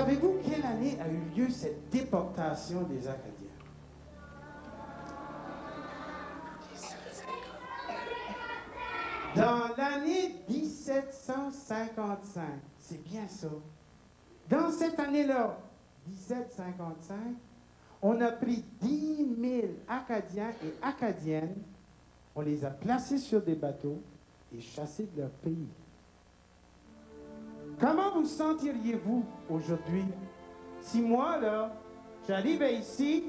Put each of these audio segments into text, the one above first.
Savez-vous quelle année a eu lieu cette déportation des Acadiens? Dans l'année 1755. C'est bien ça. Dans cette année-là, 1755, on a pris 10 000 Acadiens et Acadiennes, on les a placés sur des bateaux et chassés de leur pays. Comment vous sentiriez-vous aujourd'hui si moi, là, j'arrivais ici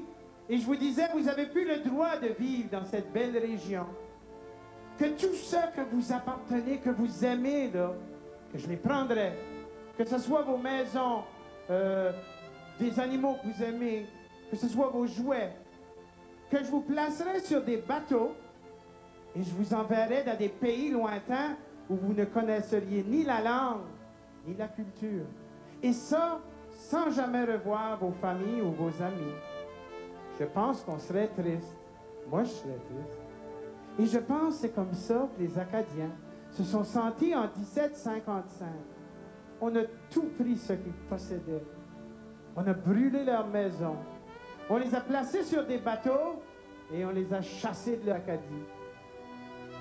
et je vous disais, vous n'avez plus le droit de vivre dans cette belle région, que tout ça que vous appartenez, que vous aimez, là, que je les prendrais, que ce soit vos maisons, des animaux que vous aimez, que ce soit vos jouets, que je vous placerais sur des bateaux et je vous enverrais dans des pays lointains où vous ne connaisseriez ni la langue, ni la culture. Et ça, sans jamais revoir vos familles ou vos amis. Je pense qu'on serait triste. Moi, je serais triste. Et je pense que c'est comme ça que les Acadiens se sont sentis en 1755. On a tout pris ce qu'ils possédaient. On a brûlé leurs maisons. On les a placés sur des bateaux et on les a chassés de l'Acadie.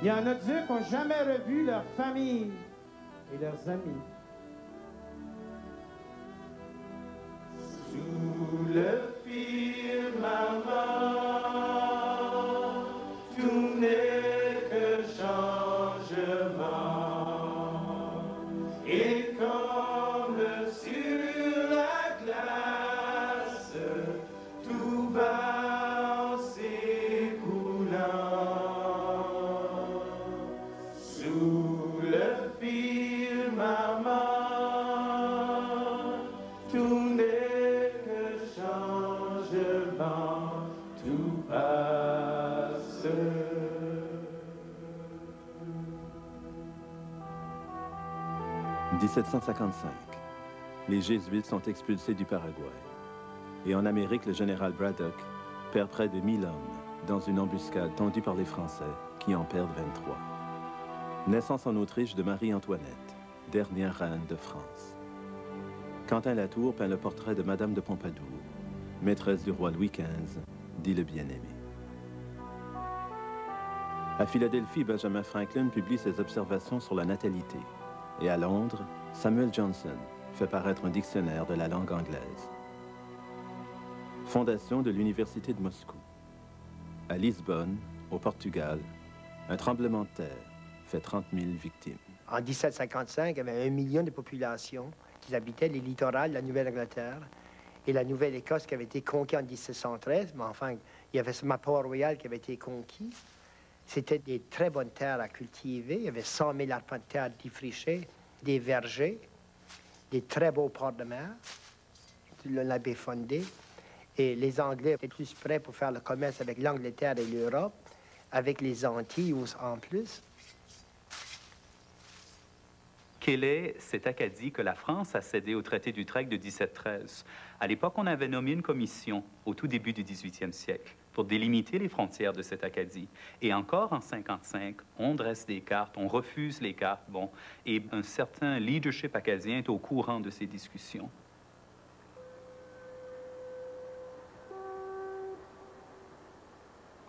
Il y en a d'eux qui n'ont jamais revu leur famille et leurs amis. Sous le firmament, tout n'est que changement. Et comme sur la glace, tout va en s'écoulant. Sous le firmament, tout n'est que changement, tout passe. En 1755, les Jésuites sont expulsés du Paraguay. Et en Amérique, le général Braddock perd près de 1000 hommes dans une embuscade tendue par les Français, qui en perdent 23. Naissance en Autriche de Marie-Antoinette, dernière reine de France. Quentin Latour peint le portrait de Madame de Pompadour, maîtresse du roi Louis XV, dit le bien-aimé. À Philadelphie, Benjamin Franklin publie ses observations sur la natalité. Et à Londres, Samuel Johnson fait paraître un dictionnaire de la langue anglaise. Fondation de l'Université de Moscou. À Lisbonne, au Portugal, un tremblement de terre fait 30 000 victimes. En 1755, il y avait 1 million de population qui habitaient les littorales de la Nouvelle-Angleterre et la Nouvelle-Écosse qui avait été conquise en 1713. Mais enfin, il y avait seulement Port-Royal qui avait été conquis. C'était des très bonnes terres à cultiver. Il y avait 100 000 arpents de terre défrichés, des vergers, des très beaux ports de mer, la baie fondée. Et les Anglais étaient plus prêts pour faire le commerce avec l'Angleterre et l'Europe, avec les Antilles en plus. Quelle est cette Acadie que la France a cédée au traité d'Utrecht de 1713? À l'époque, on avait nommé une commission, au tout début du 18e siècle, pour délimiter les frontières de cette Acadie. Et encore en 55, on dresse des cartes, on refuse les cartes, bon, et un certain leadership acadien est au courant de ces discussions.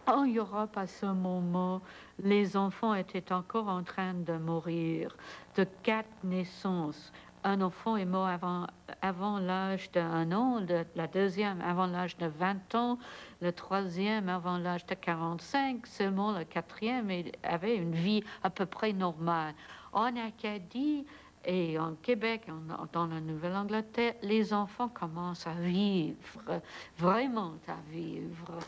En Europe, à ce moment, les enfants étaient encore en train de mourir de 4 naissances. Un enfant est mort avant l'âge d'1 an, la deuxième avant l'âge de 20 ans, le troisième avant l'âge de 45, seulement le quatrième avait une vie à peu près normale. En Acadie et en Québec, dans la Nouvelle-Angleterre, les enfants commencent à vivre, vraiment à vivre.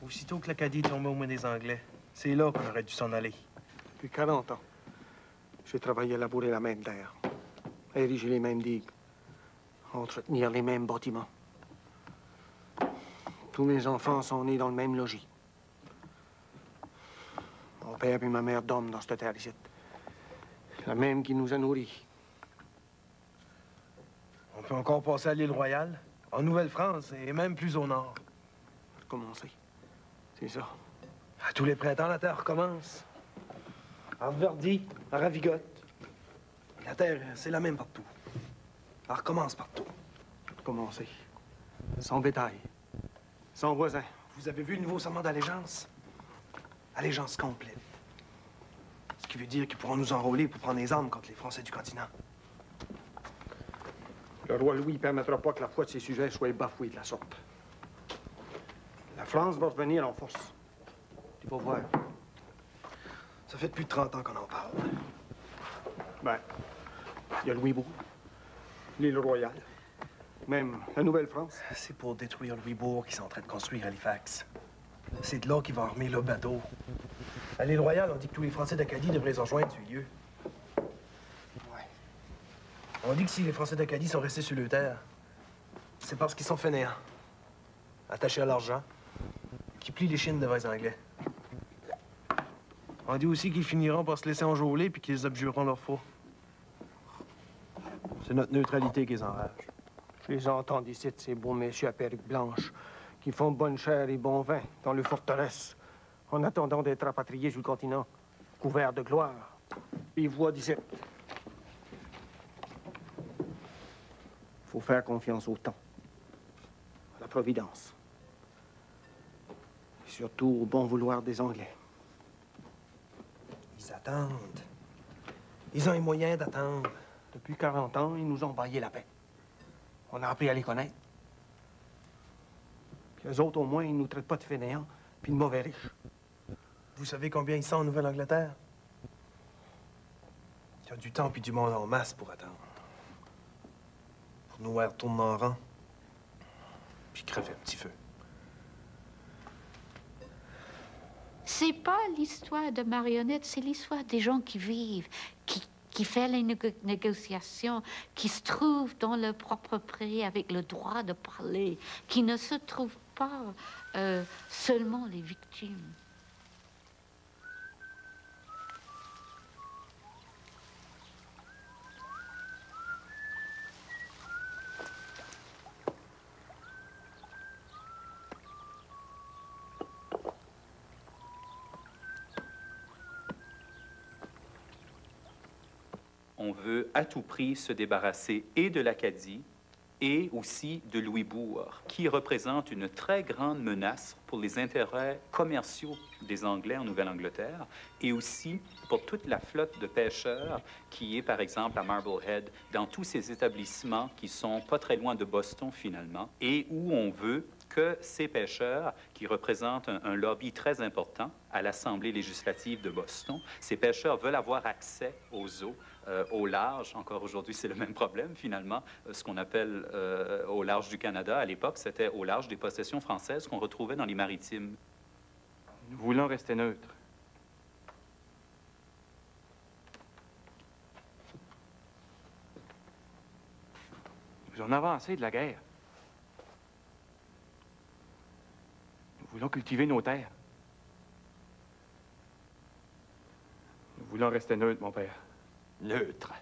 Aussitôt que l'Acadie tombait aux mains des Anglais, c'est là qu'on aurait dû s'en aller. Depuis 40 ans, j'ai travaillé à labourer la même terre, à ériger les mêmes digues, à entretenir les mêmes bâtiments. Tous mes enfants sont nés dans le même logis. Mon père et ma mère dorment dans cette terre ici. La même qui nous a nourris. On peut encore passer à l'île Royale, en Nouvelle-France et même plus au nord. Recommencer. C'est ça. À tous les printemps, la terre recommence. À Verdi, à Ravigotte. La terre, c'est la même partout. Alors recommence partout. Commencer. Sans bétail. Sans voisin. Vous avez vu le nouveau serment d'allégeance? Allégeance complète. Ce qui veut dire qu'ils pourront nous enrôler pour prendre les armes contre les Français du continent. Le roi Louis ne permettra pas que la foi de ses sujets soit bafouée de la sorte. La France va revenir en force. Tu vas voir. Ça fait depuis 30 ans qu'on en parle. Ben, il y a Louisbourg, l'île Royale, même la Nouvelle-France. C'est pour détruire Louisbourg qu'ils sont en train de construire Halifax. C'est de là qu'ils vont armer le bateau. À l'île Royale, on dit que tous les Français d'Acadie devraient se rejoindre sur lieu. Ouais. On dit que si les Français d'Acadie sont restés sur le terre, c'est parce qu'ils sont fainéants, attachés à l'argent, qui plient les chines devant les Anglais. On dit aussi qu'ils finiront par se laisser enjôler puis qu'ils abjureront leur faux. C'est notre neutralité qui les enrage. Je les entends d'ici, de ces beaux messieurs à perruque blanche, qui font bonne chair et bon vin dans le forteresse, en attendant d'être rapatriés sur le continent, couverts de gloire. Ils voient d'ici. Faut faire confiance au temps, à la providence. Et surtout au bon vouloir des Anglais. Ils attendent. Ils ont les moyens d'attendre. Depuis 40 ans, ils nous ont baillé la paix. On a appris à les connaître. Puis eux autres, au moins, ils nous traitent pas de fainéants puis de mauvais riches. Vous savez combien ils sont en Nouvelle-Angleterre? Il y a du temps puis du monde en masse pour attendre. Pour nous voir tourner en rang, puis crever un petit feu. C'est pas l'histoire de marionnettes, c'est l'histoire des gens qui vivent, qui font les négociations, qui se trouvent dans leur propre pays avec le droit de parler, qui ne se trouvent pas seulement les victimes. On veut à tout prix se débarrasser et de l'Acadie et aussi de Louisbourg, qui représente une très grande menace pour les intérêts commerciaux des Anglais en Nouvelle-Angleterre et aussi pour toute la flotte de pêcheurs qui est, par exemple, à Marblehead, dans tous ces établissements qui sont pas très loin de Boston, finalement, et où on veut que ces pêcheurs, qui représentent un lobby très important à l'Assemblée législative de Boston, ces pêcheurs veulent avoir accès aux eaux, au large. Encore aujourd'hui, c'est le même problème, finalement. Ce qu'on appelle au large du Canada, à l'époque, c'était au large des possessions françaises qu'on retrouvait dans les maritimes. Nous voulons rester neutres. Nous en avons assez de la guerre. Nous voulons cultiver nos terres. Nous voulons rester neutres, mon père. Neutre.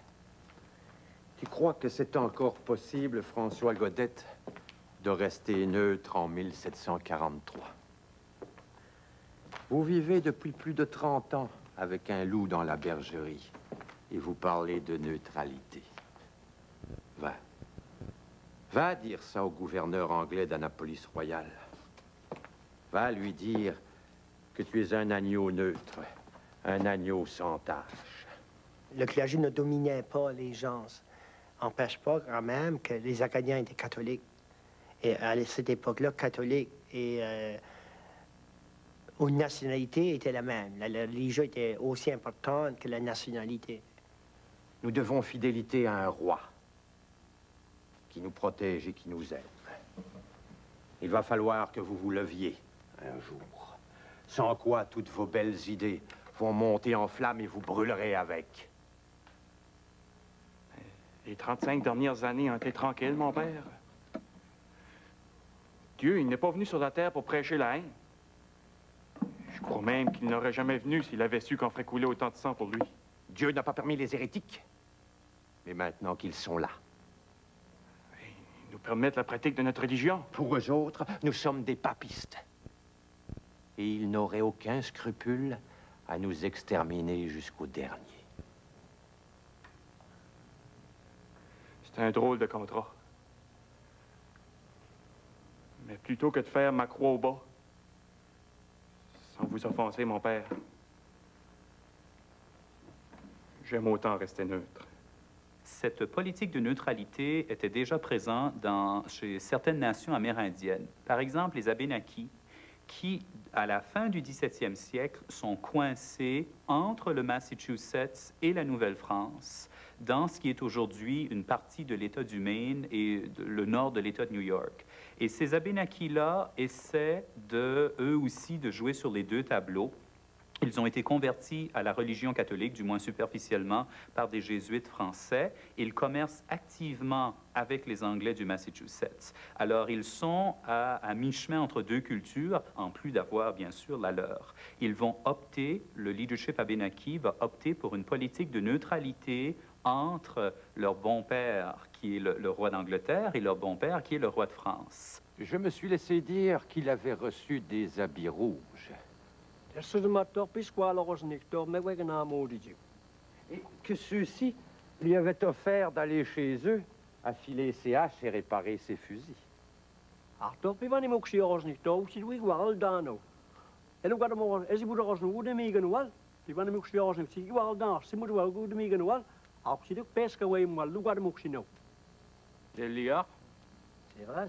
Tu crois que c'est encore possible, François Godette, de rester neutre en 1743? Vous vivez depuis plus de 30 ans avec un loup dans la bergerie et vous parlez de neutralité. Va. Va dire ça au gouverneur anglais d'Annapolis Royal. Va lui dire que tu es un agneau neutre, un agneau sans tache. Le clergé ne dominait pas les gens. N'empêche pas quand même que les Acadiens étaient catholiques. Et à cette époque-là, catholiques et une nationalité était la même. La religion était aussi importante que la nationalité. Nous devons fidélité à un roi qui nous protège et qui nous aime. Il va falloir que vous vous leviez un jour, sans quoi toutes vos belles idées vont monter en flammes et vous brûlerez avec. Les 35 dernières années ont été tranquilles, mon père. Dieu, il n'est pas venu sur la terre pour prêcher la haine. Je crois même qu'il n'aurait jamais venu s'il avait su qu'on ferait couler autant de sang pour lui. Dieu n'a pas permis les hérétiques, mais maintenant qu'ils sont là. Ils nous permettent la pratique de notre religion. Pour eux autres, nous sommes des papistes. Et ils n'auraient aucun scrupule à nous exterminer jusqu'au dernier. C'est un drôle de contrat. Mais plutôt que de faire ma croix au bas, sans vous offenser, mon père, j'aime autant rester neutre. Cette politique de neutralité était déjà présente chez certaines nations amérindiennes. Par exemple, les Abénaquis, qui, à la fin du 17e siècle, sont coincés entre le Massachusetts et la Nouvelle-France, dans ce qui est aujourd'hui une partie de l'État du Maine et le nord de l'État de New York. Et ces Abénaquis-là essaient, eux aussi, de jouer sur les deux tableaux. Ils ont été convertis à la religion catholique, du moins superficiellement, par des jésuites français. Ils commercent activement avec les Anglais du Massachusetts. Alors, ils sont à mi-chemin entre deux cultures, en plus d'avoir, bien sûr, la leur. Ils vont opter, le leadership abénaki va opter pour une politique de neutralité entre leur bon-père, qui est le roi d'Angleterre, et leur bon-père, qui est le roi de France. Je me suis laissé dire qu'il avait reçu des habits rouges. Et que ceux-ci lui avaient offert d'aller chez eux, affiler ses haches et réparer ses fusils.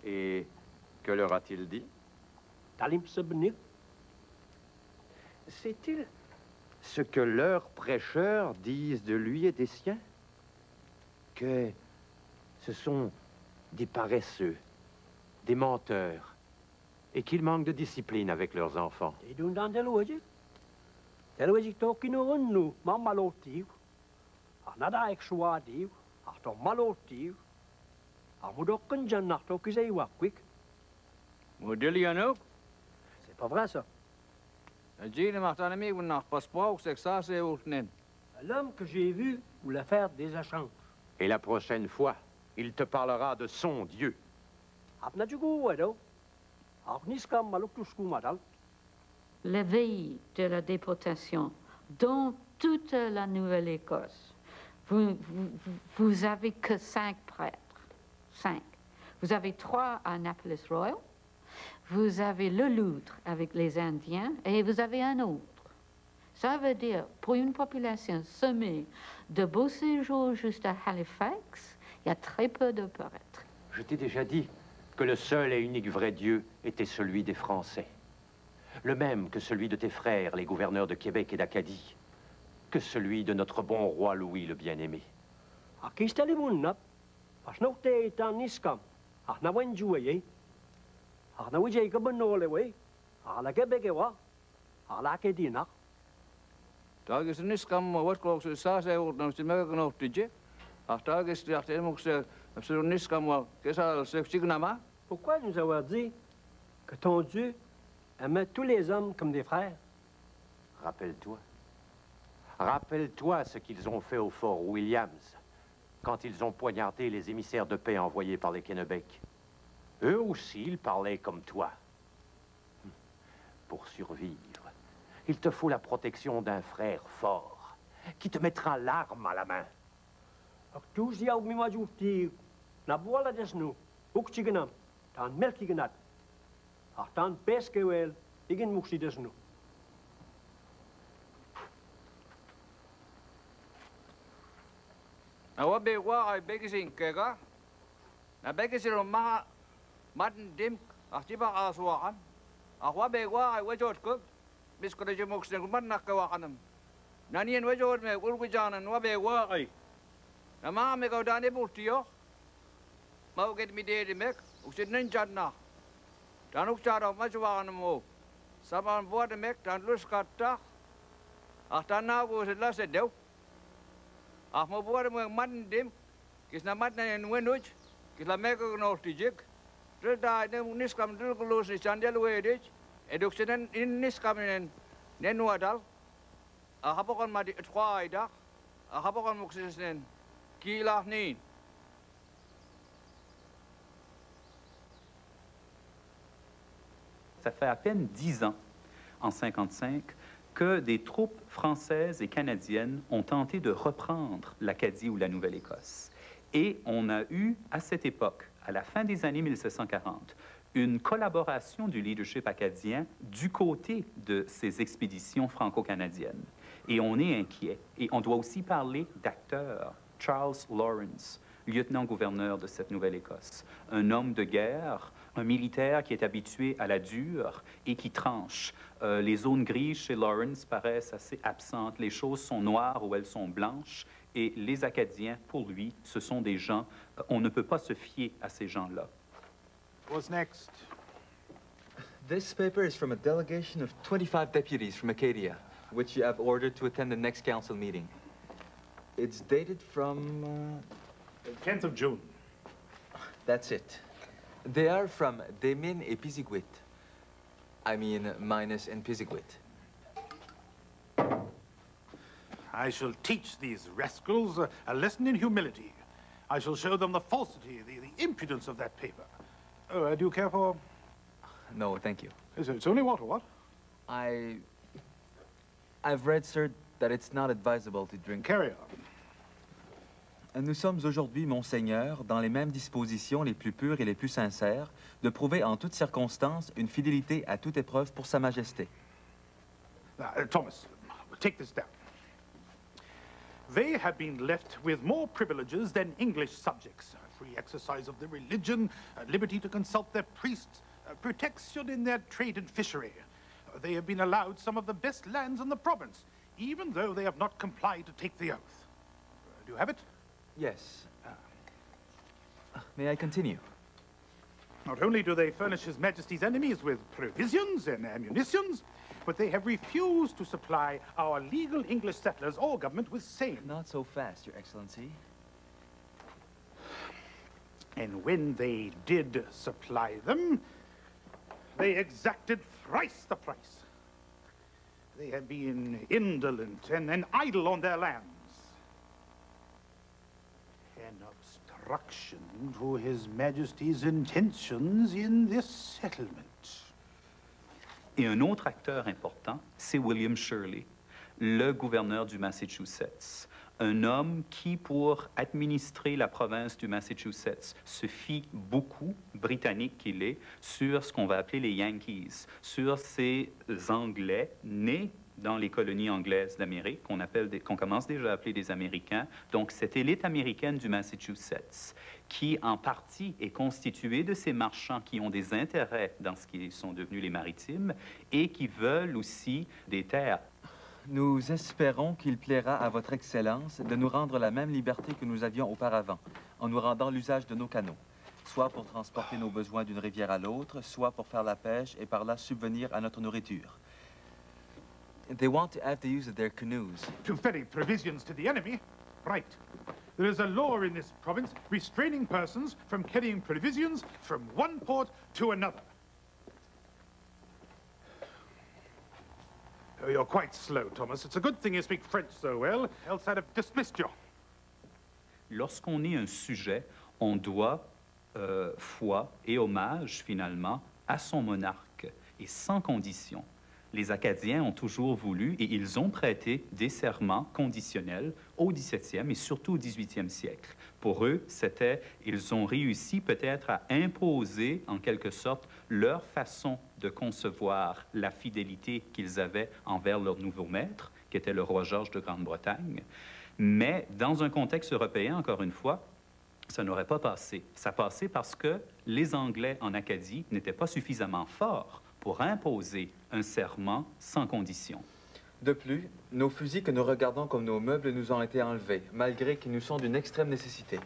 Et que leur a-t-il dit? C'est-il ce que leurs prêcheurs disent de lui et des siens? Que ce sont des paresseux, des menteurs, et qu'ils manquent de discipline avec leurs enfants. C'est pas vrai, ça. L'homme que j'ai vu voulait faire des échanges. Et la prochaine fois, il te parlera de son Dieu. L'éveil de la déportation dans toute la Nouvelle-Écosse, vous avez que 5 prêtres. 5. Vous avez 3 à Annapolis Royal. Vous avez le Loutre avec les Indiens et vous avez un autre. Ça veut dire, pour une population semée de beaux séjours juste à Halifax, il y a très peu de prêtres. Je t'ai déjà dit que le seul et unique vrai Dieu était celui des Français. Le même que celui de tes frères, les gouverneurs de Québec et d'Acadie. Que celui de notre bon roi Louis le bien-aimé. Pourquoi nous avoir dit que ton Dieu aimait tous les hommes comme des frères? Rappelle-toi. Rappelle-toi ce qu'ils ont fait au fort Williams, quand ils ont poignardé les émissaires de paix envoyés par les Kennebec. Eux aussi, ils parlaient comme toi. Pour survivre, il te faut la protection d'un frère fort, qui te mettra l'arme à la main. Ça fait à peine 10 ans, en 1955, que des troupes françaises et canadiennes ont tenté de reprendre l'Acadie ou la Nouvelle-Écosse. Et on a eu, à cette époque, à la fin des années 1740, une collaboration du leadership acadien du côté de ces expéditions franco-canadiennes. Et on est inquiet. Et on doit aussi parler d'acteurs. Charles Lawrence, lieutenant-gouverneur de cette Nouvelle-Écosse, un homme de guerre, un militaire qui est habitué à la dure et qui tranche. Les zones grises chez Lawrence paraissent assez absentes. Les choses sont noires ou elles sont blanches. Et les Acadiens, pour lui, ce sont des gens, on ne peut pas se fier à ces gens-là. What's next? This paper is from a delegation of 25 deputies from Acadia, which you have ordered to attend the next council meeting. It's dated from... The 10th of June. That's it. They are from Demin et Piziguit. I mean, minus and Piziguit. I shall teach these rascals a lesson in humility. I shall show them the falsity, the impudence of that paper. Oh, do you care for... No, thank you. It's only water, what? I've read, sir, that it's not advisable to drink... Carry on. Nous sommes aujourd'hui, Monseigneur, dans les mêmes dispositions les plus pures et les plus sincères, de prouver en toutes circonstances une fidélité à toute épreuve pour Sa Majesté. Thomas, take this down. They have been left with more privileges than English subjects. Free exercise of their religion, liberty to consult their priests, protection in their trade and fishery. They have been allowed some of the best lands in the province, even though they have not complied to take the oath. Do you have it? Yes. May I continue? Not only do they furnish His Majesty's enemies with provisions and ammunitions, but they have refused to supply our legal English settlers or government with same. Not so fast, Your Excellency. And when they did supply them, they exacted thrice the price. They have been indolent and idle on their lands. An obstruction to His Majesty's intentions in this settlement. Et un autre acteur important, c'est William Shirley, le gouverneur du Massachusetts. Un homme qui, pour administrer la province du Massachusetts, se fie beaucoup, britannique qu'il est, sur ce qu'on va appeler les Yankees, sur ces Anglais nés dans les colonies anglaises d'Amérique, qu'on commence déjà à appeler des Américains. Donc, cette élite américaine du Massachusetts, qui en partie est constituée de ces marchands qui ont des intérêts dans ce qui sont devenus les maritimes et qui veulent aussi des terres. Nous espérons qu'il plaira à Votre Excellence de nous rendre la même liberté que nous avions auparavant, en nous rendant l'usage de nos canaux, soit pour transporter nos besoins d'une rivière à l'autre, soit pour faire la pêche et par là subvenir à notre nourriture. They want to have the use of their canoes. To ferry provisions to the enemy? Right. There is a law in this province restraining persons from carrying provisions from one port to another. Oh, you're quite slow, Thomas. It's a good thing you speak French so well, else I'd have dismissed you. Lorsqu'on est un sujet, on doit foi et hommage, finalement, à son monarque, et sans condition. Les Acadiens ont toujours voulu et ils ont prêté des serments conditionnels au 17e et surtout au 18e siècle. Pour eux, ils ont réussi peut-être à imposer, en quelque sorte, leur façon de concevoir la fidélité qu'ils avaient envers leur nouveau maître, qui était le roi George de Grande-Bretagne. Mais dans un contexte européen, encore une fois, ça n'aurait pas passé. Ça passait parce que les Anglais en Acadie n'étaient pas suffisamment forts pour imposer un serment sans condition. De plus, nos fusils que nous regardons comme nos meubles nous ont été enlevés, malgré qu'ils nous sont d'une extrême nécessité,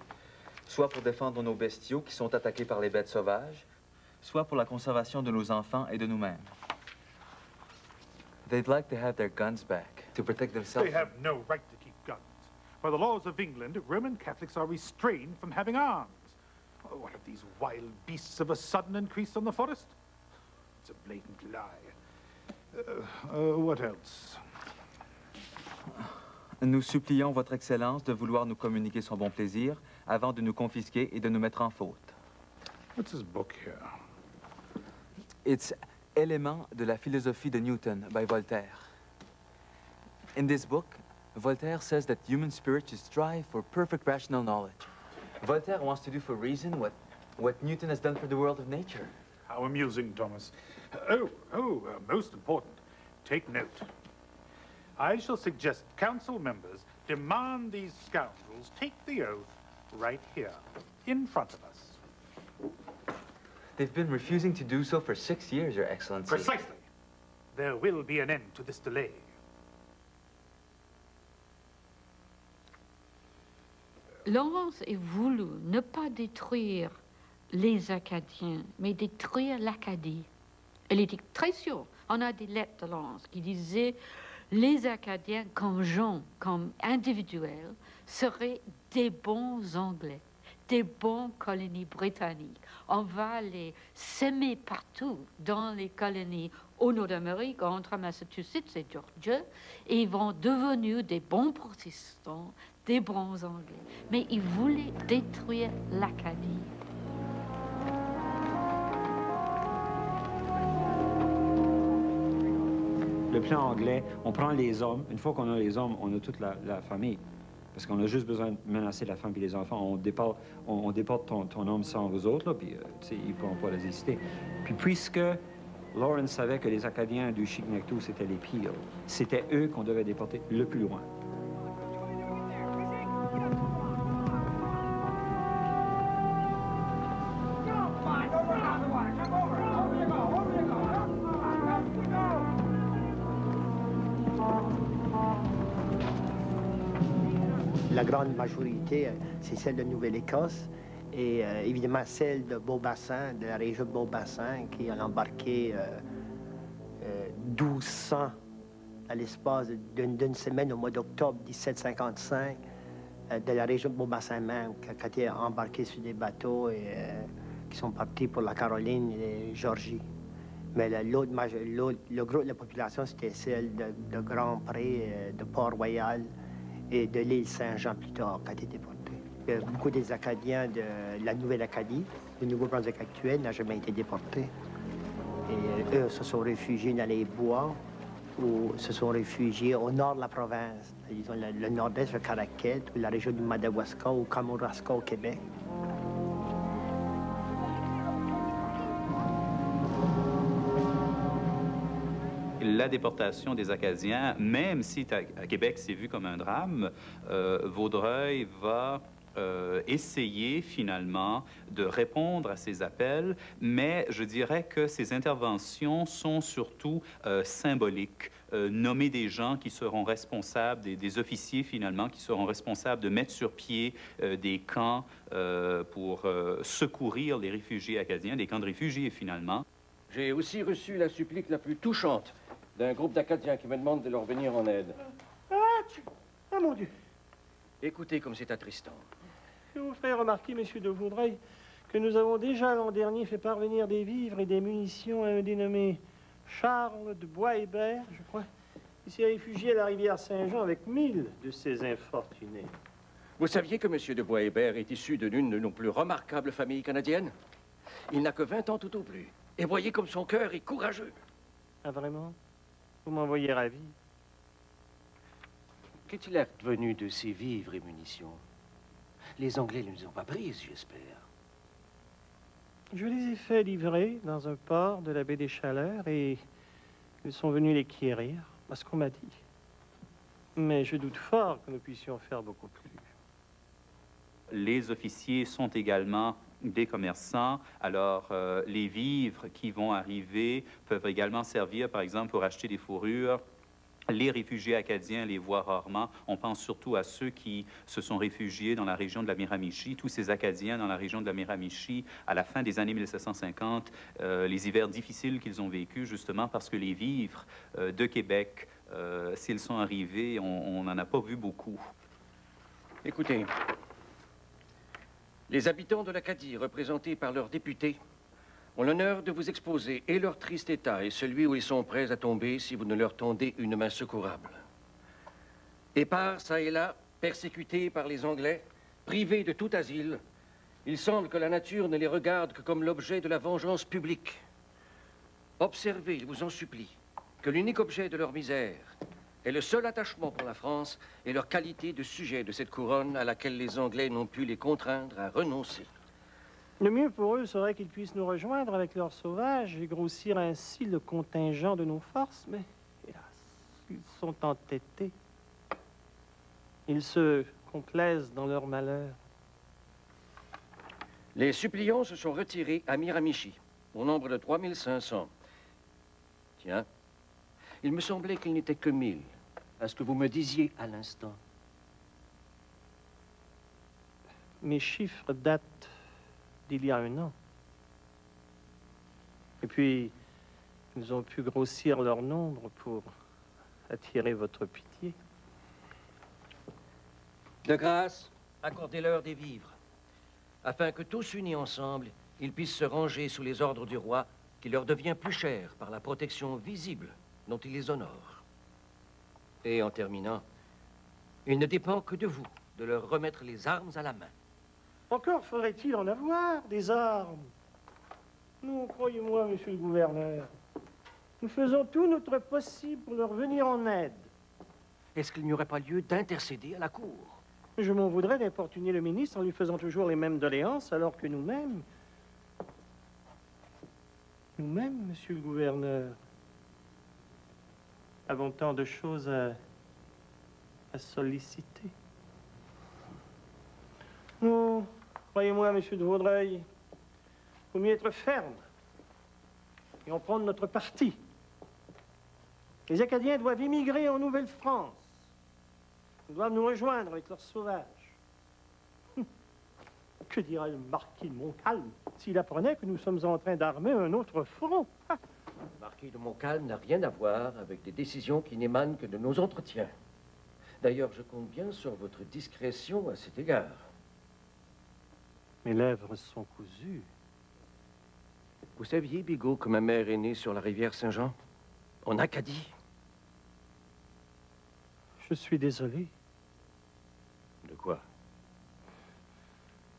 soit pour défendre nos bestiaux qui sont attaqués par les bêtes sauvages, soit pour la conservation de nos enfants et de nous-mêmes. They'd like to have their guns back, to protect themselves. They have no right to keep guns. By the laws of England, Roman Catholics are restrained from having arms. Oh, what have these wild beasts of a sudden increased on the forest? It's a blatant lie. What else? Nous supplions Votre Excellence de vouloir nous communiquer son bon plaisir avant de nous confisquer et de nous mettre en faute. What's this book here? It's Éléments de la philosophie de Newton by Voltaire. In this book, Voltaire says that human spirits strive for perfect rational knowledge. Voltaire wants to do for reason what Newton has done for the world of nature. How amusing, Thomas. Most important. Take note. I shall suggest council members demand these scoundrels take the oath right here, in front of us. They've been refusing to do so for 6 years, Your Excellency. Precisely. There will be an end to this delay. Lawrence a voulu ne pas détruire les Acadiens, mais détruire l'Acadie. Elle était très sûre. On a des lettres de Lawrence qui disaient les Acadiens, comme gens, comme individuels, seraient des bons Anglais, des bons colonies britanniques. On va les semer partout dans les colonies au nord d'Amérique, entre Massachusetts et Georgia, et ils vont devenir des bons protestants, des bons Anglais. Mais ils voulaient détruire l'Acadie. Le plan anglais, on prend les hommes. Une fois qu'on a les hommes, on a toute la famille. Parce qu'on a juste besoin de menacer la femme et les enfants. On déporte ton homme sans vous autres, là, puis ils ne pourront pas résister. Puis puisque Lawrence savait que les Acadiens du Chignecto, c'était les pires, c'était eux qu'on devait déporter le plus loin. La grande majorité, c'est celle de Nouvelle-Écosse et évidemment celle de Beaubassin, de la région de Beaubassin, qui a embarqué 1200 à l'espace d'une semaine au mois d'octobre 1755 de la région de Beaubassin même, qui a été embarqué sur des bateaux et qui sont partis pour la Caroline et Georgie. Mais le gros de la population, c'était celle de Grand-Pré, de Port-Royal, et de l'île Saint-Jean plus tard, qui a été déporté. Beaucoup des Acadiens de la Nouvelle-Acadie, le Nouveau-Brunswick actuel, n'ont jamais été déportés. Et eux se sont réfugiés dans les bois ou se sont réfugiés au nord de la province, disons le nord-est, le Caraquet, ou la région du Madawaska ou Kamouraska au Québec. La déportation des Acadiens, même si à Québec c'est vu comme un drame, Vaudreuil va essayer finalement de répondre à ces appels, mais je dirais que ces interventions sont surtout symboliques. Nommer des gens qui seront responsables, des officiers finalement, qui seront responsables de mettre sur pied des camps pour secourir les réfugiés acadiens, des camps de réfugiés finalement. J'ai aussi reçu la supplique la plus touchante d'un groupe d'Acadiens qui me demande de leur venir en aide. Ah, mon Dieu! Écoutez comme c'est attristant. Je vous ferai remarquer, monsieur de Vaudreuil, que nous avons déjà l'an dernier fait parvenir des vivres et des munitions à un dénommé Charles de Bois-Hébert, je crois, qui s'est réfugié à la rivière Saint-Jean avec 1000 de ses infortunés. Vous saviez que monsieur de Bois-Hébert est issu de l'une de nos plus remarquables familles canadiennes? Il n'a que 20 ans tout au plus. Et voyez comme son cœur est courageux. Ah, vraiment? Vous m'envoyez ravi. Qu'est-il advenu de ces vivres et munitions? Les Anglais ne les ont pas prises, j'espère. Je les ai fait livrer dans un port de la baie des Chaleurs et ils sont venus les quérir, à ce qu'on m'a dit. Mais je doute fort que nous puissions faire beaucoup plus. Les officiers sont également des commerçants. Alors, les vivres qui vont arriver peuvent également servir, par exemple, pour acheter des fourrures. Les réfugiés acadiens les voient rarement. On pense surtout à ceux qui se sont réfugiés dans la région de la Miramichi. Tous ces Acadiens dans la région de la Miramichi, à la fin des années 1750, les hivers difficiles qu'ils ont vécus, justement parce que les vivres de Québec, s'ils sont arrivés, on n'en a pas vu beaucoup. Écoutez, les habitants de l'Acadie, représentés par leurs députés, ont l'honneur de vous exposer et leur triste état et celui où ils sont prêts à tomber si vous ne leur tendez une main secourable. Épars, çà et là, persécutés par les Anglais, privés de tout asile, il semble que la nature ne les regarde que comme l'objet de la vengeance publique. Observez, je vous en supplie, que l'unique objet de leur misère est le seul attachement pour la France et leur qualité de sujet de cette couronne à laquelle les Anglais n'ont pu les contraindre à renoncer. Le mieux pour eux serait qu'ils puissent nous rejoindre avec leurs sauvages et grossir ainsi le contingent de nos forces, mais hélas, ils sont entêtés. Ils se complaisent dans leur malheur. Les suppliants se sont retirés à Miramichi, au nombre de 3500. Tiens, il me semblait qu'il n'était que 1000, à ce que vous me disiez à l'instant. Mes chiffres datent d'il y a 1 an. Et puis, ils ont pu grossir leur nombre pour attirer votre pitié. De grâce, accordez-leur des vivres, afin que tous unis ensemble, ils puissent se ranger sous les ordres du roi, qui leur devient plus cher par la protection visible dont il les honore. Et en terminant, il ne dépend que de vous de leur remettre les armes à la main. Encore faudrait-il en avoir, des armes. Non, croyez-moi, monsieur le gouverneur, nous faisons tout notre possible pour leur venir en aide. Est-ce qu'il n'y aurait pas lieu d'intercéder à la cour? Je m'en voudrais d'importuner le ministre en lui faisant toujours les mêmes doléances, alors que nous-mêmes, monsieur le gouverneur, avons tant de choses à solliciter. Non, croyez-moi, monsieur de Vaudreuil, il faut mieux être ferme et en prendre notre parti. Les Acadiens doivent immigrer en Nouvelle-France. Ils doivent nous rejoindre avec leurs sauvages. Que dirait le marquis de Montcalm s'il apprenait que nous sommes en train d'armer un autre front? Le marquis de Montcalm n'a rien à voir avec des décisions qui n'émanent que de nos entretiens. D'ailleurs, je compte bien sur votre discrétion à cet égard. Mes lèvres sont cousues. Vous saviez, Bigot, que ma mère est née sur la rivière Saint-Jean, en Acadie? Je suis désolé. De quoi?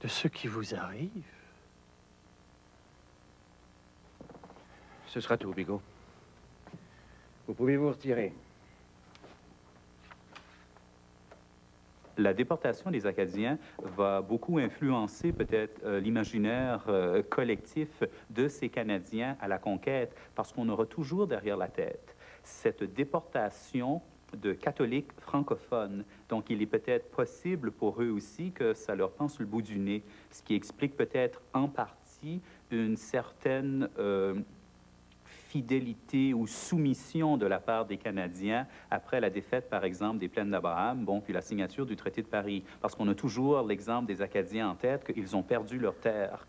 De ce qui vous arrive. Ce sera tout, Bigot. Vous pouvez vous retirer. La déportation des Acadiens va beaucoup influencer peut-être l'imaginaire collectif de ces Canadiens à la conquête, parce qu'on aura toujours derrière la tête cette déportation de catholiques francophones. Donc, il est peut-être possible pour eux aussi que ça leur pend sur le bout du nez, ce qui explique peut-être en partie une certaine fidélité ou soumission de la part des Canadiens après la défaite, par exemple, des Plaines d'Abraham, bon, puis la signature du traité de Paris. Parce qu'on a toujours l'exemple des Acadiens en tête, qu'ils ont perdu leurs terres.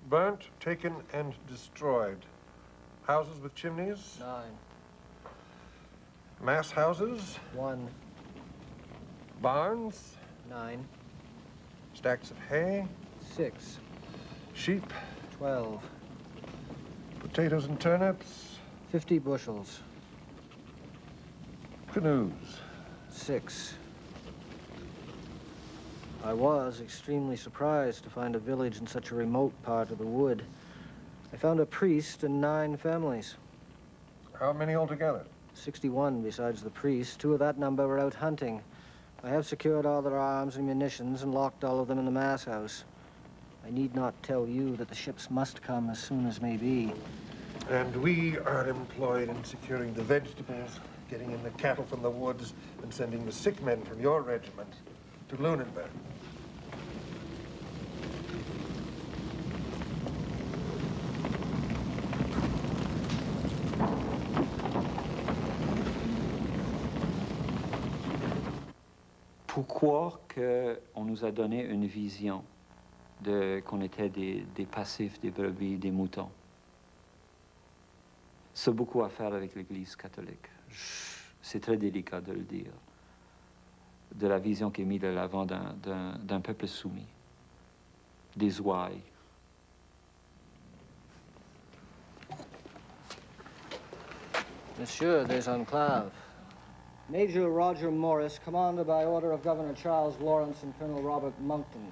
Burnt, taken, and destroyed. Houses with chimneys? 9. Mass houses? 1. Barns? 9. Stacks of hay? 6. Sheep? 12. Potatoes and turnips? 50 bushels. Canoes? 6. I was extremely surprised to find a village in such a remote part of the wood. I found a priest and 9 families. How many altogether? 61 besides the priest. 2 of that number were out hunting. I have secured all their arms and munitions and locked all of them in the mass house. I need not tell you that the ships must come as soon as may be. And we are employed in securing the vegetables, getting in the cattle from the woods, and sending the sick men from your regiment to Lunenburg. Pourquoi qu'on nous a donné une vision qu'on était des passifs, des brebis, des moutons? C'est beaucoup à faire avec l'Église catholique. C'est très délicat de le dire. De la vision qui est mise de l'avant d'un peuple soumis, des ouailles. Monsieur des Enclaves. Major Roger Morris, commanded by order of Governor Charles Lawrence and Colonel Robert Monckton.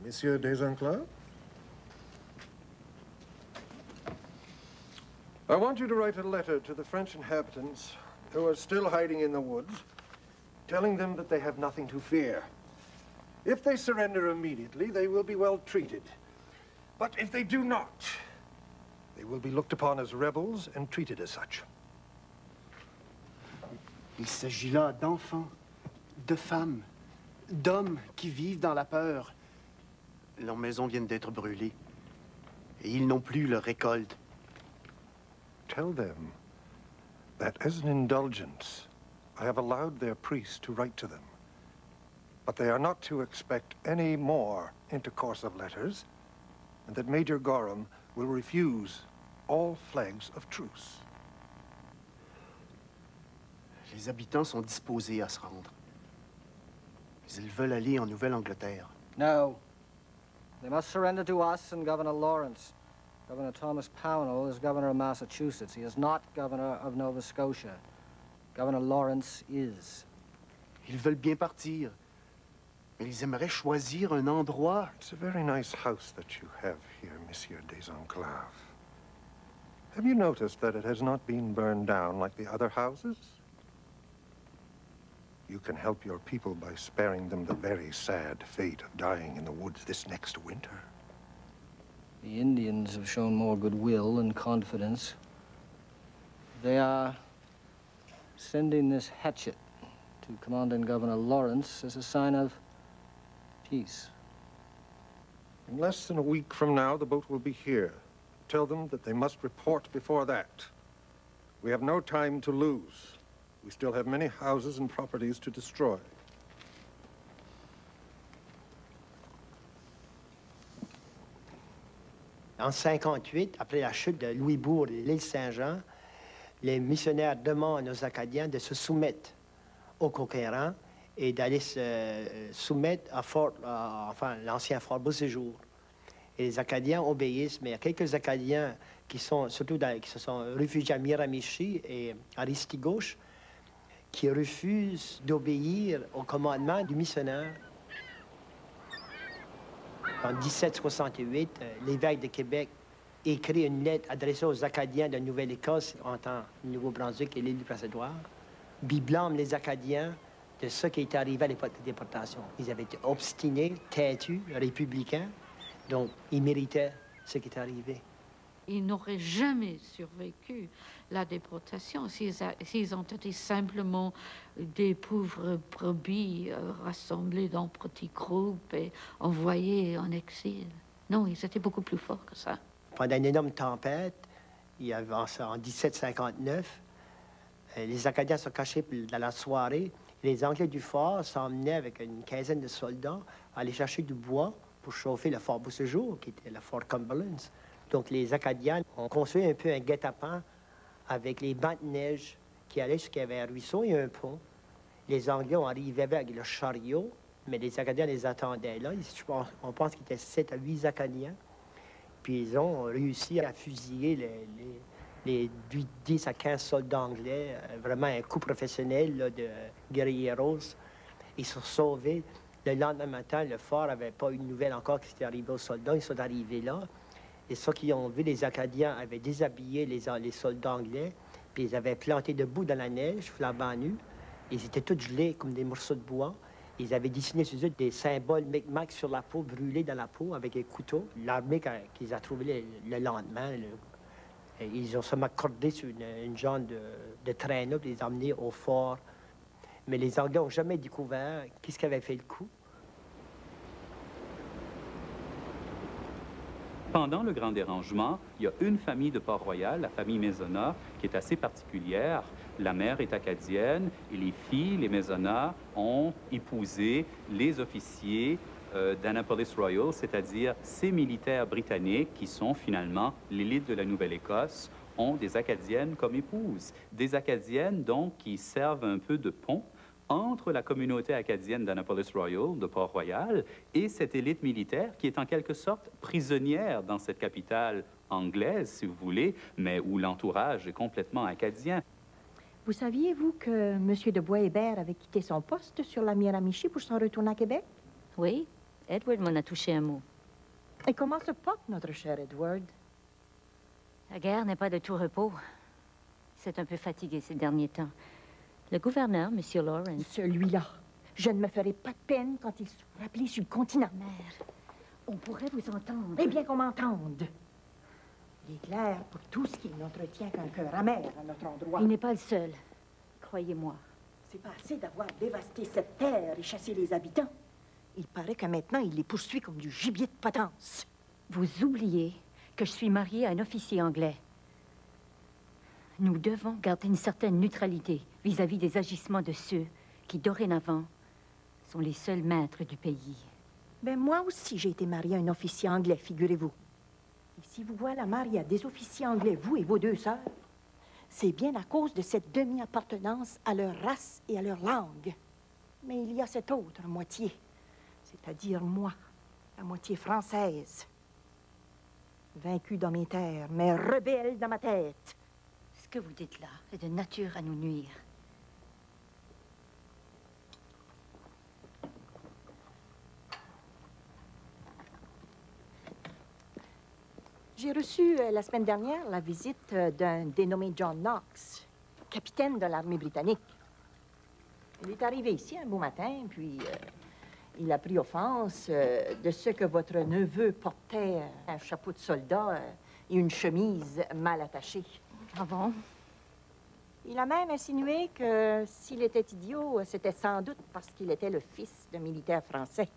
Monsieur des Enclaves? I want you to write a letter to the French inhabitants who are still hiding in the woods, telling them that they have nothing to fear. If they surrender immediately, they will be well treated. But if they do not, they will be looked upon as rebels and treated as such. Il s'agit là d'enfants, de femmes, d'hommes qui vivent dans la peur. Leurs maisons viennent d'être brûlées et ils n'ont plus leur récolte. Tell them that as an indulgence, I have allowed their priest to write to them. But they are not to expect any more intercourse of letters, and that Major Gorham will refuse all flags of truce. Les habitants sont disposés à se rendre. Mais ils veulent aller en Nouvelle-Angleterre. No. They must surrender to us and Governor Lawrence. Governor Thomas Pownall is governor of Massachusetts. He is not governor of Nova Scotia. Governor Lawrence is. Ils veulent bien partir. Mais ils aimeraient choisir un endroit. It's a very nice house that you have here, Monsieur des Enclaves. Have you noticed that it has not been burned down like the other houses? You can help your people by sparing them the very sad fate of dying in the woods this next winter. The Indians have shown more goodwill and confidence. They are sending this hatchet to Commandant Governor Lawrence as a sign of peace. In less than a week from now, the boat will be here. Tell them that they must report before that. We have no time to lose. We still have many houses and properties to destroy. En 58, après la chute de Louisbourg et l'île Saint-Jean, les missionnaires demandent aux Acadiens de se soumettre aux conquérants et d'aller se soumettre à l'ancien fort Beauséjour. Et les Acadiens obéissent, mais il y a quelques Acadiens qui se sont réfugiés à Miramichi et à Ristigouche, qui refusent d'obéir au commandement du missionnaire. En 1768, l'évêque de Québec écrit une lettre adressée aux Acadiens de Nouvelle-Écosse, entre le Nouveau-Brunswick et l'île du Prince-Édouard. Il blâme les Acadiens de ce qui était arrivé à l'époque de déportation. Ils avaient été obstinés, têtus, républicains, donc ils méritaient ce qui est arrivé. Ils n'auraient jamais survécu la déportation s'ils ont été simplement des pauvres brebis rassemblés dans petits groupes et envoyés en exil. Non, ils étaient beaucoup plus forts que ça. Pendant une énorme tempête, il y avait en 1759, les Acadiens sont cachés dans la soirée. Les Anglais du fort s'emmenaient avec une quinzaine de soldats à aller chercher du bois pour chauffer le fort Beauséjour, qui était le fort Cumberland. Donc, les Acadiens ont construit un peu un guet-apens avec les bancs de neige qui allaient jusqu'à un ruisseau et un pont. Les Anglais ont arrivé avec le chariot, mais les Acadiens les attendaient là. On pense qu'il y était 7 à 8 Acadiens. Puis ils ont réussi à fusiller les 10 à 15 soldats anglais. Vraiment un coup professionnel là, de guerrilleros. Ils sont sauvés. Le lendemain matin, le fort n'avait pas eu de nouvelles encore qui c'était arrivé aux soldats. Ils sont arrivés là. Et ceux qui ont vu, les Acadiens avaient déshabillé les soldats anglais, puis ils avaient planté debout dans la neige, flambant nus. Ils étaient tous gelés comme des morceaux de bois. Ils avaient dessiné sur eux des symboles Micmac sur la peau, brûlés dans la peau avec un couteau. L'armée qu'ils ont trouvé le lendemain, ils ont seulement cordé sur une genre de traîneau, puis les ont emmenés au fort. Mais les Anglais n'ont jamais découvert qu'est-ce qui avait fait le coup. Pendant le Grand Dérangement, il y a une famille de Port-Royal, la famille Maisonnat, qui est assez particulière. La mère est acadienne et les filles, les Maisonnat, ont épousé les officiers d'Annapolis Royal, c'est-à-dire ces militaires britanniques qui sont finalement l'élite de la Nouvelle-Écosse, ont des Acadiennes comme épouses. Des Acadiennes, donc, qui servent un peu de pont entre la communauté acadienne d'Annapolis Royal, de Port-Royal, et cette élite militaire qui est en quelque sorte prisonnière dans cette capitale anglaise, si vous voulez, mais où l'entourage est complètement acadien. Vous saviez, vous, que M. de Bois-Hébert avait quitté son poste sur la Miramichi pour s'en retourner à Québec? Oui, Edward m'en a touché un mot. Et comment se porte notre cher Edward? La guerre n'est pas de tout repos. C'est un peu fatigué ces derniers temps. Le gouverneur, M. Lawrence... Celui-là. Je ne me ferai pas de peine quand il sera rappelé sur le continent. Mère, on pourrait vous entendre. Eh bien qu'on m'entende. Il est clair pour tous qu'il n'entretient qu'un cœur amer à notre endroit. Il n'est pas le seul. Croyez-moi. C'est pas assez d'avoir dévasté cette terre et chassé les habitants. Il paraît que maintenant, il les poursuit comme du gibier de potence. Vous oubliez que je suis mariée à un officier anglais. Nous devons garder une certaine neutralité vis-à-vis des agissements de ceux qui, dorénavant, sont les seuls maîtres du pays. Ben moi aussi, j'ai été mariée à un officier anglais, figurez-vous. Et si vous voilà mariée à des officiers anglais, vous et vos deux sœurs, c'est bien à cause de cette demi-appartenance à leur race et à leur langue. Mais il y a cette autre moitié, c'est-à-dire moi, la moitié française. Vaincue dans mes terres, mais rebelle dans ma tête. Ce que vous dites là est de nature à nous nuire. J'ai reçu la semaine dernière la visite d'un dénommé John Knox, capitaine de l'armée britannique. Il est arrivé ici un beau matin, puis il a pris offense de ce que votre neveu portait un chapeau de soldat et une chemise mal attachée. Ah bon? Il a même insinué que s'il était idiot, c'était sans doute parce qu'il était le fils d'un militaire français.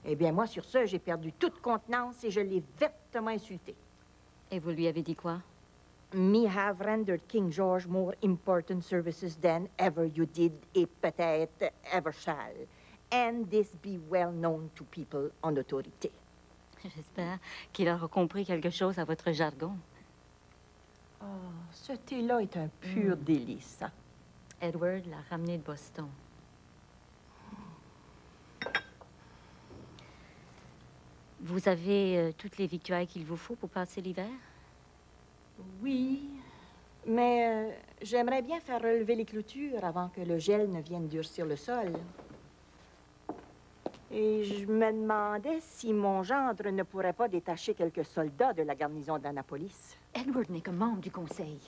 Eh bien, moi, sur ce, j'ai perdu toute contenance et je l'ai vertement insulté. Et vous lui avez dit quoi? Me have rendered King George more important services than ever you did et peut-être ever shall. And this be well known to people en autorité. J'espère qu'il aura compris quelque chose à votre jargon. Oh, ce thé-là est un pur délice. Hein? Edward l'a ramené de Boston. Vous avez toutes les victuailles qu'il vous faut pour passer l'hiver? Oui, mais j'aimerais bien faire relever les clôtures avant que le gel ne vienne durcir le sol. Et je me demandais si mon gendre ne pourrait pas détacher quelques soldats de la garnison d'Annapolis. Edward n'est que membre du conseil.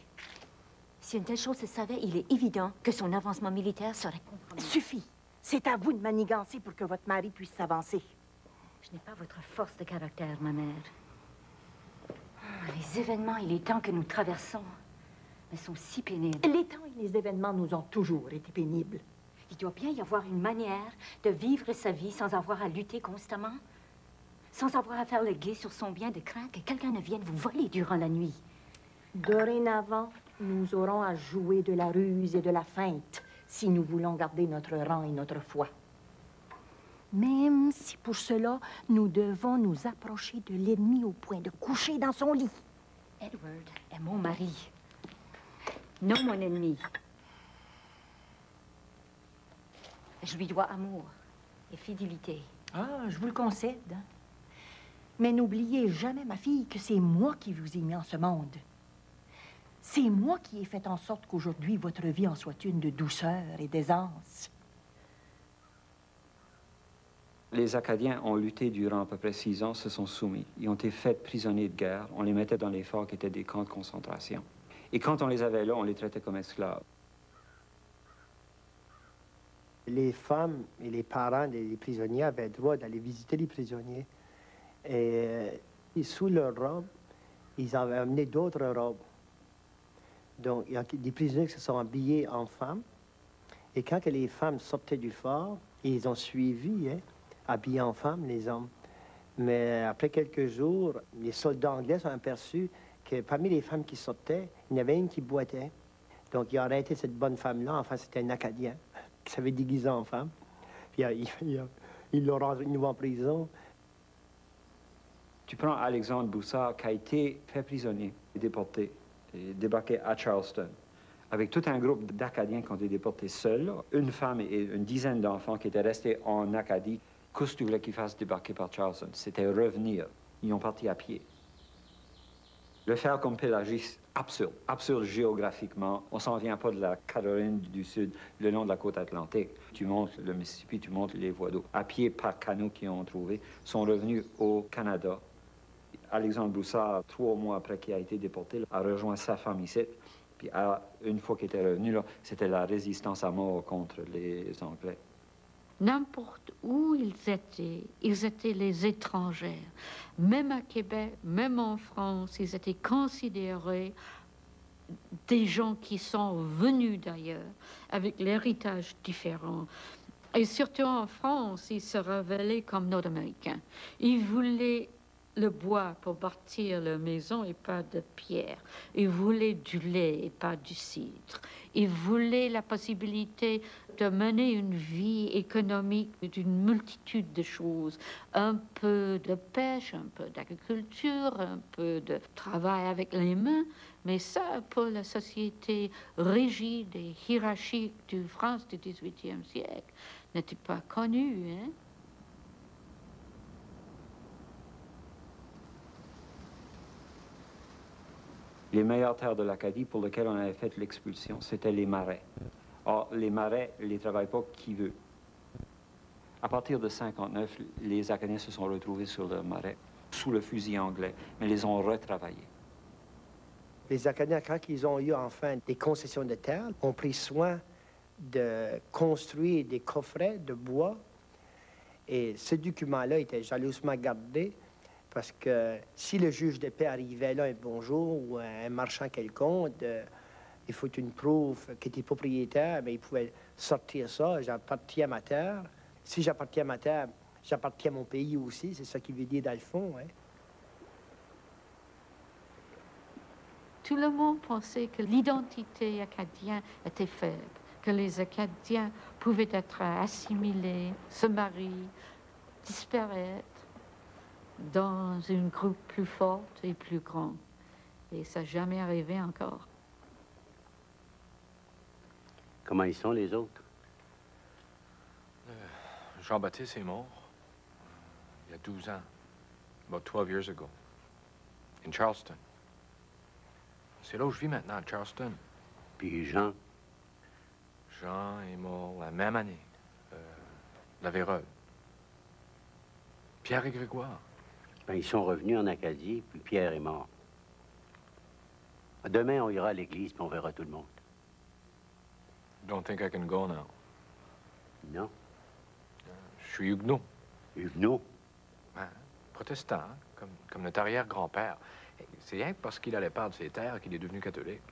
Si une telle chose se savait, il est évident que son avancement militaire serait compromis. Suffit. C'est à vous de manigancer pour que votre mari puisse s'avancer. Je n'ai pas votre force de caractère, ma mère. Les événements et les temps que nous traversons mais sont si pénibles. Les temps et les événements nous ont toujours été pénibles. Il doit bien y avoir une manière de vivre sa vie sans avoir à lutter constamment, sans avoir à faire le guet sur son bien de crainte que quelqu'un ne vienne vous voler durant la nuit. Dorénavant, nous aurons à jouer de la ruse et de la feinte si nous voulons garder notre rang et notre foi. Même si pour cela, nous devons nous approcher de l'ennemi au point de coucher dans son lit. Edward est mon mari, non mon ennemi. Je lui dois amour et fidélité. Ah, je vous le concède. Hein? Mais n'oubliez jamais, ma fille, que c'est moi qui vous ai mis en ce monde. C'est moi qui ai fait en sorte qu'aujourd'hui, votre vie en soit une de douceur et d'aisance. Les Acadiens ont lutté durant à peu près 6 ans, se sont soumis. Ils ont été faits prisonniers de guerre. On les mettait dans les forts qui étaient des camps de concentration. Et quand on les avait là, on les traitait comme esclaves. Les femmes et les parents des prisonniers avaient le droit d'aller visiter les prisonniers. Et sous leur robe, ils avaient amené d'autres robes. Donc, il y a des prisonniers qui se sont habillés en femmes. Et quand que les femmes sortaient du fort, ils ont suivi, hein, habillés en femmes, les hommes. Mais après quelques jours, les soldats anglais sont aperçus que parmi les femmes qui sortaient, il y en avait une qui boitait. Donc, ils ont arrêté cette bonne femme-là. Enfin, c'était un Acadien qui s'avait déguisé en femme. Puis, ils l'ont rendu en prison. Tu prends Alexandre Boussard, qui a été fait prisonnier et déporté, et débarqué à Charleston, avec tout un groupe d'Acadiens qui ont été déportés seuls, une femme et une dizaine d'enfants qui étaient restés en Acadie. Qu'est-ce que tu voulais qu'ils fassent débarquer par Charleston? C'était revenir. Ils ont parti à pied. Le faire comme Pélagis, absurde. Absurde géographiquement. On s'en vient pas de la Caroline du Sud, le long de la côte atlantique. Tu montes le Mississippi, tu montes les voies d'eau. À pied, par canot qu'ils ont trouvé, sont revenus au Canada. Alexandre Broussard, 3 mois après qu'il a été déporté, a rejoint sa femme ici. Puis une fois qu'il était revenu, là, c'était la résistance à mort contre les Anglais. N'importe où ils étaient les étrangers. Même à Québec, même en France, ils étaient considérés des gens qui sont venus d'ailleurs, avec l'héritage différent. Et surtout en France, ils se révélaient comme Nord-Américains. Ils voulaient le bois pour bâtir leur maison et pas de pierre. Ils voulaient du lait et pas du cidre. Ils voulaient la possibilité de mener une vie économique d'une multitude de choses. Un peu de pêche, un peu d'agriculture, un peu de travail avec les mains. Mais ça, pour la société rigide et hiérarchique de France du XVIIIe siècle, n'était pas connu, hein? Les meilleures terres de l'Acadie pour lesquelles on avait fait l'expulsion, c'était les marais. Or, les marais, ils ne travaillent pas qui veut. À partir de 59, les Acadiens se sont retrouvés sur le marais, sous le fusil anglais, mais les ont retravaillés. Les Acadiens, quand ils ont eu enfin des concessions de terre, ont pris soin de construire des coffrets de bois. Et ce document-là était jalousement gardé. Parce que si le juge de paix arrivait là un bonjour ou un marchand quelconque, il faut une prouve qu'il était propriétaire, mais il pouvait sortir ça. J'appartiens à ma terre. Si j'appartiens à ma terre, j'appartiens à mon pays aussi. C'est ça qu'il veut dire dans le fond. Hein. Tout le monde pensait que l'identité acadienne était faible, que les Acadiens pouvaient être assimilés, se marier, disparaître dans une groupe plus forte et plus grande. Et ça n'a jamais arrivé encore. Comment ils sont, les autres? Jean-Baptiste est mort il y a 12 ans, about 12 years ago, in Charleston. C'est là où je vis maintenant, à Charleston. Puis Jean? Jean est mort la même année, la vérole. Pierre et Grégoire. Ben, ils sont revenus en Acadie, puis Pierre est mort. Demain, on ira à l'église, puis on verra tout le monde. Don't think I can go now. Non. Je suis huguenot. Huguenot? Ben, protestant, comme notre arrière-grand-père. C'est rien que parce qu'il allait perdre ses terres qu'il est devenu catholique.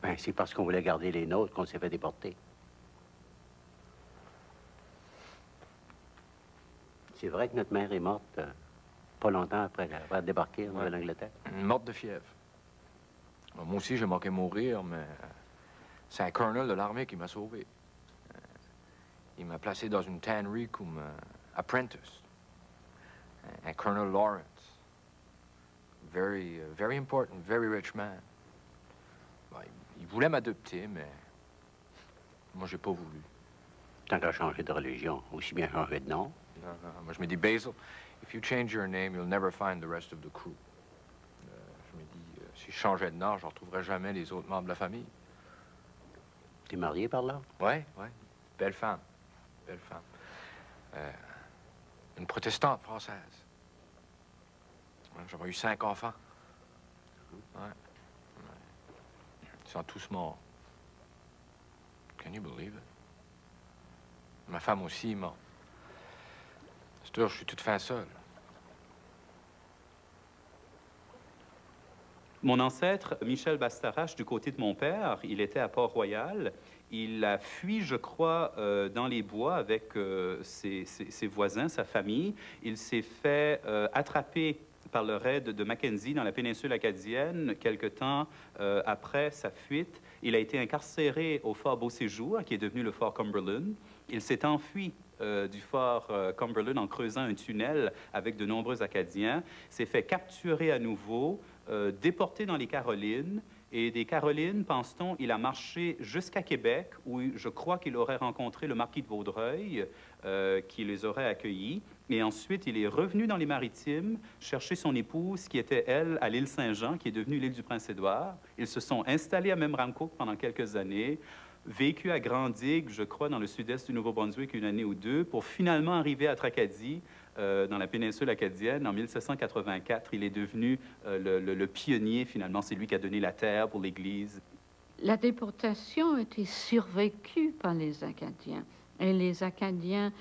Ben, c'est parce qu'on voulait garder les nôtres qu'on s'est fait déporter. C'est vrai que notre mère est morte pas longtemps après avoir débarqué en Nouvelle-Angleterre. Morte de fièvre. Moi aussi, j'ai manqué mourir, mais c'est un colonel de l'armée qui m'a sauvé. Il m'a placé dans une tannerie comme apprentice. Un colonel Lawrence. Very important, very rich man. Ben, il voulait m'adopter, mais moi, j'ai pas voulu. Tant qu'à changer de religion, aussi bien changer de nom. Non, non. Moi, je me dis, Basil, if you change your name, you'll never find the rest of the crew. Je me dis, si je changeais de nom, je ne retrouverais jamais les autres membres de la famille. T'es marié par là? Oui, oui. Belle femme. Belle femme. Une protestante française. J'aurais eu 5 enfants. Ouais. Ils sont tous morts. Can you believe it? Ma femme aussi est morte. C'est sûr, je suis toute fin seule. Mon ancêtre, Michel Bastarache, du côté de mon père, il était à Port-Royal. Il a fui, je crois, dans les bois avec ses voisins, sa famille. Il s'est fait attraper par le raid de Mackenzie dans la péninsule acadienne quelque temps après sa fuite. Il a été incarcéré au fort Beauséjour, qui est devenu le fort Cumberland. Il s'est enfui du fort Cumberland en creusant un tunnel avec de nombreux Acadiens, s'est fait capturer à nouveau, déporté dans les Carolines, et des Carolines, pense-t-on, il a marché jusqu'à Québec, où je crois qu'il aurait rencontré le marquis de Vaudreuil, qui les aurait accueillis, Et ensuite, il est revenu dans les Maritimes chercher son épouse, qui était, elle, à l'île Saint-Jean, qui est devenue l'île du Prince-Édouard. Ils se sont installés à Memramcook pendant quelques années, vécu à Grand-Digue, je crois, dans le sud-est du Nouveau-Brunswick, une année ou deux, pour finalement arriver à Tracadie, dans la péninsule acadienne. En 1784, il est devenu le pionnier, finalement. C'est lui qui a donné la terre pour l'Église. La déportation était survécue par les Acadiens. Et les Acadiens,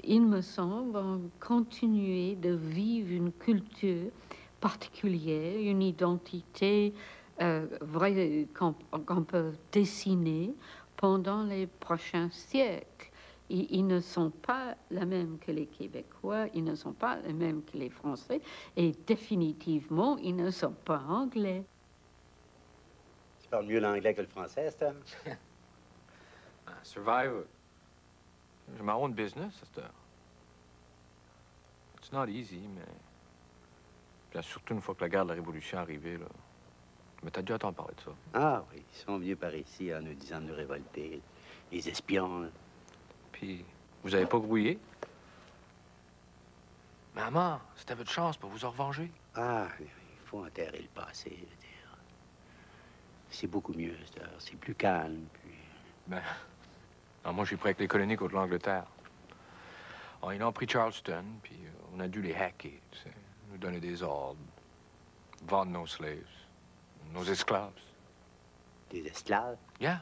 il me semble, ont continué de vivre une culture particulière, une identité vraie qu'on peut dessiner pendant les prochains siècles. Ils ne sont pas les mêmes que les Québécois, ils ne sont pas les mêmes que les Français, et définitivement, ils ne sont pas anglais. Tu parles mieux l'anglais que le français, Stan? Survivor. J'ai ma own business, à cette heure. It's not easy, mais... Bien, surtout une fois que la guerre de la Révolution est arrivée, là. Mais t'as dû entendre parler de ça. Ah oui, ils sont venus par ici en nous disant de nous révolter. Les espions, là. Puis, vous avez pas grouillé? Maman, c'était votre chance pour vous en revenger. Ah, il faut enterrer le passé, je veux dire. C'est beaucoup mieux, à cette heure. C'est plus calme, puis... Ben... Alors moi, j'ai pris avec les colonies contre l'Angleterre. Alors, ils ont pris Charleston, puis on a dû les hacker, tu sais, nous donner des ordres, vendre nos slaves, nos esclaves. Des esclaves? Yeah.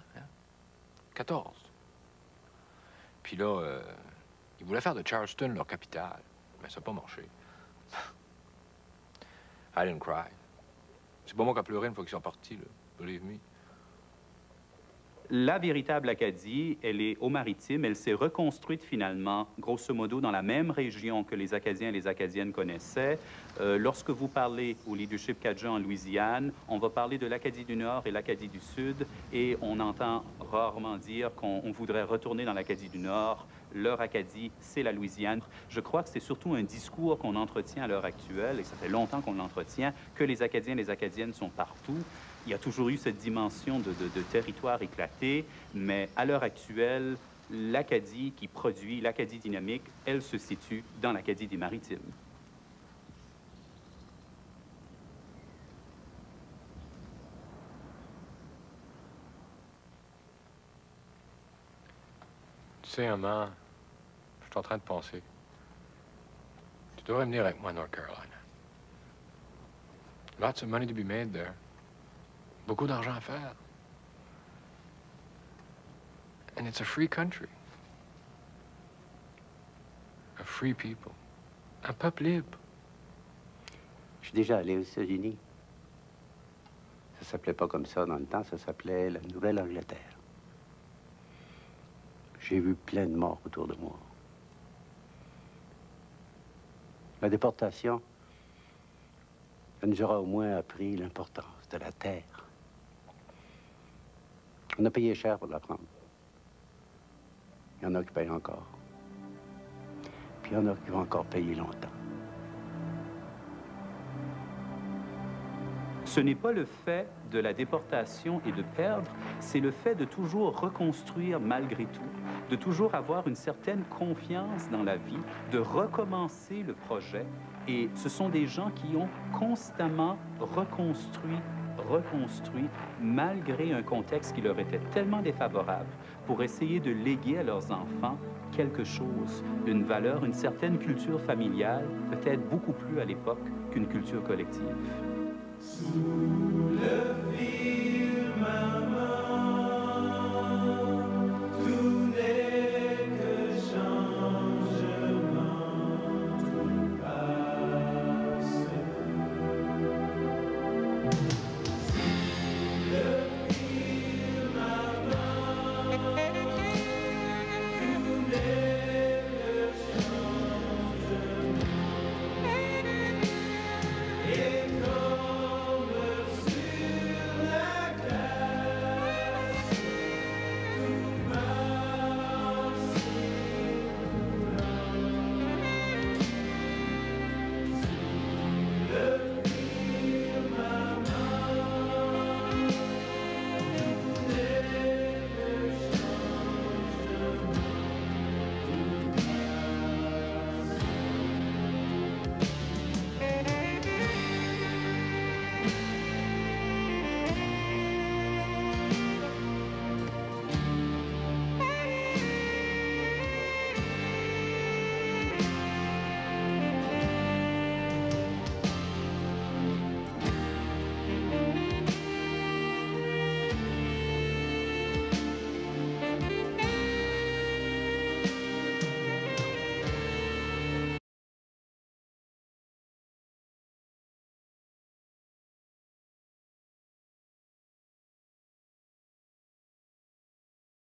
14. Puis là, ils voulaient faire de Charleston leur capitale, mais ça n'a pas marché. I didn't cry. C'est pas moi qui a pleuré une fois qu'ils sont partis, là, believe me. La véritable Acadie, elle est aux Maritimes. Elle s'est reconstruite finalement, grosso modo, dans la même région que les Acadiens et les Acadiennes connaissaient. Lorsque vous parlez au leadership Cajun en Louisiane, on va parler de l'Acadie du Nord et l'Acadie du Sud, et on entend rarement dire qu'on voudrait retourner dans l'Acadie du Nord. Leur Acadie, c'est la Louisiane. Je crois que c'est surtout un discours qu'on entretient à l'heure actuelle, et ça fait longtemps qu'on l'entretient, que les Acadiens et les Acadiennes sont partout. Il y a toujours eu cette dimension de territoire éclaté, mais à l'heure actuelle, l'Acadie qui produit, l'Acadie dynamique, elle se situe dans l'Acadie des Maritimes. Tu sais, maman, je suis en train de penser. Tu devrais venir avec moi à North Carolina. Lots of money to be made there. Beaucoup d'argent à faire. And it's a free country. A free people. Un peuple libre. Je suis déjà allé aux États-Unis. Ça s'appelait pas comme ça dans le temps, ça s'appelait la Nouvelle-Angleterre. J'ai vu plein de morts autour de moi. La déportation, ça nous aura au moins appris l'importance de la terre. On a payé cher pour l'apprendre. Il y en a qui payent encore. Puis il y en a qui vont encore payer longtemps. Ce n'est pas le fait de la déportation et de perdre, c'est le fait de toujours reconstruire malgré tout, de toujours avoir une certaine confiance dans la vie, de recommencer le projet. Et ce sont des gens qui ont constamment reconstruit, malgré un contexte qui leur était tellement défavorable, pour essayer de léguer à leurs enfants quelque chose, une valeur, une certaine culture familiale, peut-être beaucoup plus à l'époque qu'une culture collective. Sous le fil, maman.